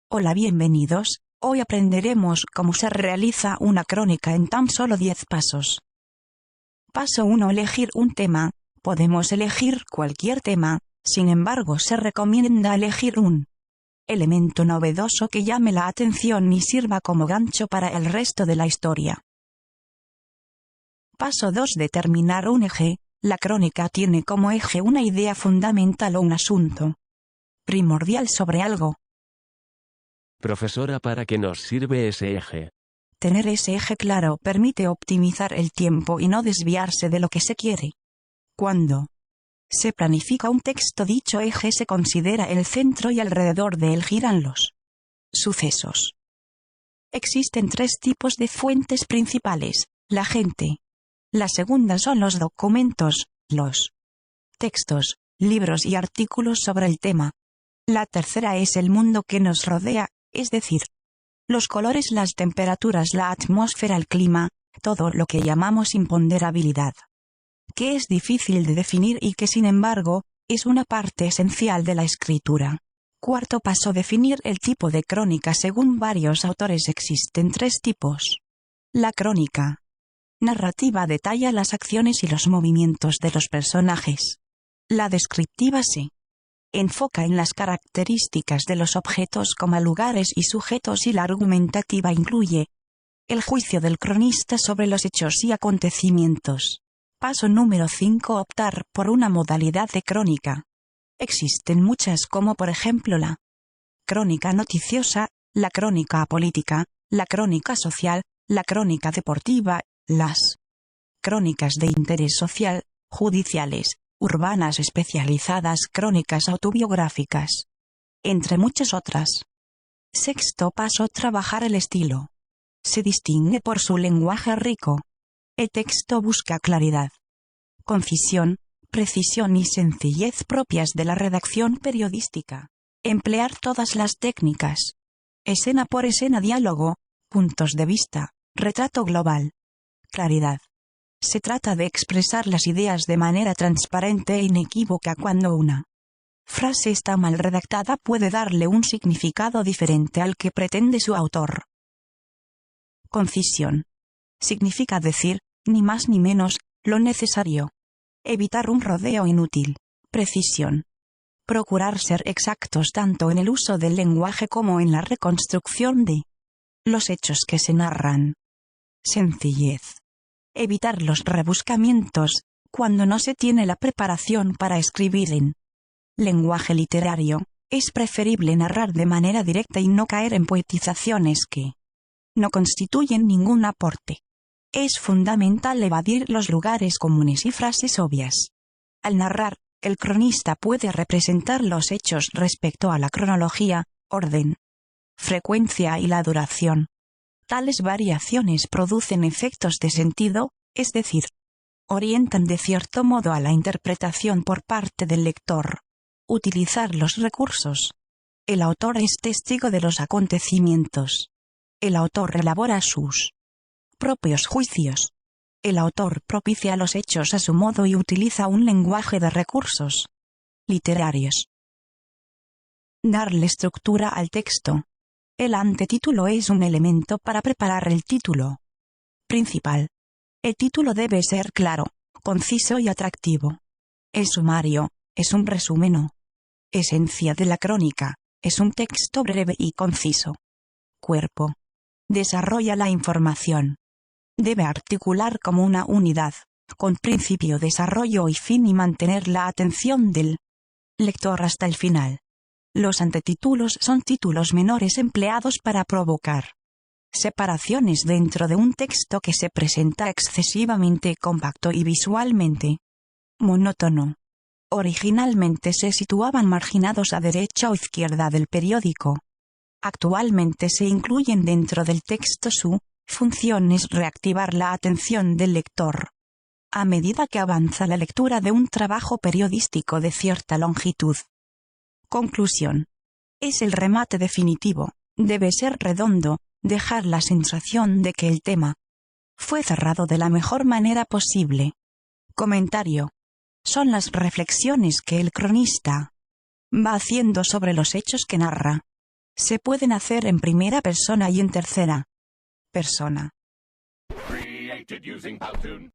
Hola, bienvenidos. Hoy aprenderemos cómo se realiza una crónica en tan solo 10 pasos. Paso 1. Elegir un tema. Podemos elegir cualquier tema, sin embargo se recomienda elegir un elemento novedoso que llame la atención y sirva como gancho para el resto de la historia. Paso 2. Determinar un eje. La crónica tiene como eje una idea fundamental o un asunto primordial sobre algo. Profesora, ¿para qué nos sirve ese eje? Tener ese eje claro permite optimizar el tiempo y no desviarse de lo que se quiere. Cuando se planifica un texto, dicho eje se considera el centro y alrededor de él giran los sucesos. Existen 3 tipos de fuentes principales: la gente. La segunda son los documentos, los textos, libros y artículos sobre el tema. La tercera es el mundo que nos rodea, es decir, los colores, las temperaturas, la atmósfera, el clima, todo lo que llamamos imponderabilidad, que es difícil de definir y que sin embargo es una parte esencial de la escritura. Cuarto paso: definir el tipo de crónica. Según varios autores existen 3 tipos. La crónica narrativa detalla las acciones y los movimientos de los personajes. La descriptiva se enfoca en las características de los objetos como lugares y sujetos, y la argumentativa incluye el juicio del cronista sobre los hechos y acontecimientos. Paso número 5. Optar por una modalidad de crónica. Existen muchas, como por ejemplo la crónica noticiosa, la crónica política, la crónica social, la crónica deportiva, las crónicas de interés social, judiciales, urbanas especializadas, crónicas autobiográficas, entre muchas otras. Sexto paso: trabajar el estilo. Se distingue por su lenguaje rico. El texto busca claridad, concisión, precisión y sencillez propias de la redacción periodística. Emplear todas las técnicas: escena por escena, diálogo, puntos de vista, retrato global. Claridad. Se trata de expresar las ideas de manera transparente e inequívoca. Cuando una frase está mal redactada, puede darle un significado diferente al que pretende su autor. Concisión. Significa decir, ni más ni menos, lo necesario. Evitar un rodeo inútil. Precisión. Procurar ser exactos tanto en el uso del lenguaje como en la reconstrucción de los hechos que se narran. Sencillez. Evitar los rebuscamientos, cuando no se tiene la preparación para escribir en lenguaje literario, es preferible narrar de manera directa y no caer en poetizaciones que no constituyen ningún aporte. Es fundamental evadir los lugares comunes y frases obvias. Al narrar, el cronista puede representar los hechos respecto a la cronología, orden, frecuencia y la duración. Tales variaciones producen efectos de sentido, es decir, orientan de cierto modo a la interpretación por parte del lector. Utilizar los recursos. El autor es testigo de los acontecimientos. El autor elabora sus propios juicios. El autor propicia los hechos a su modo y utiliza un lenguaje de recursos literarios. Darle estructura al texto. El antetítulo es un elemento para preparar el título principal. El título debe ser claro, conciso y atractivo. El sumario es un resumen o esencia de la crónica, es un texto breve y conciso. Cuerpo. Desarrolla la información. Debe articular como una unidad, con principio, desarrollo y fin, y mantener la atención del lector hasta el final. Los antetítulos son títulos menores empleados para provocar separaciones dentro de un texto que se presenta excesivamente compacto y visualmente monótono. Originalmente se situaban marginados a derecha o izquierda del periódico. Actualmente se incluyen dentro del texto. Su función es reactivar la atención del lector a medida que avanza la lectura de un trabajo periodístico de cierta longitud. Conclusión. Es el remate definitivo. Debe ser redondo, dejar la sensación de que el tema fue cerrado de la mejor manera posible. Comentario. Son las reflexiones que el cronista va haciendo sobre los hechos que narra. Se pueden hacer en primera persona y en tercera persona. Created using Powtoon.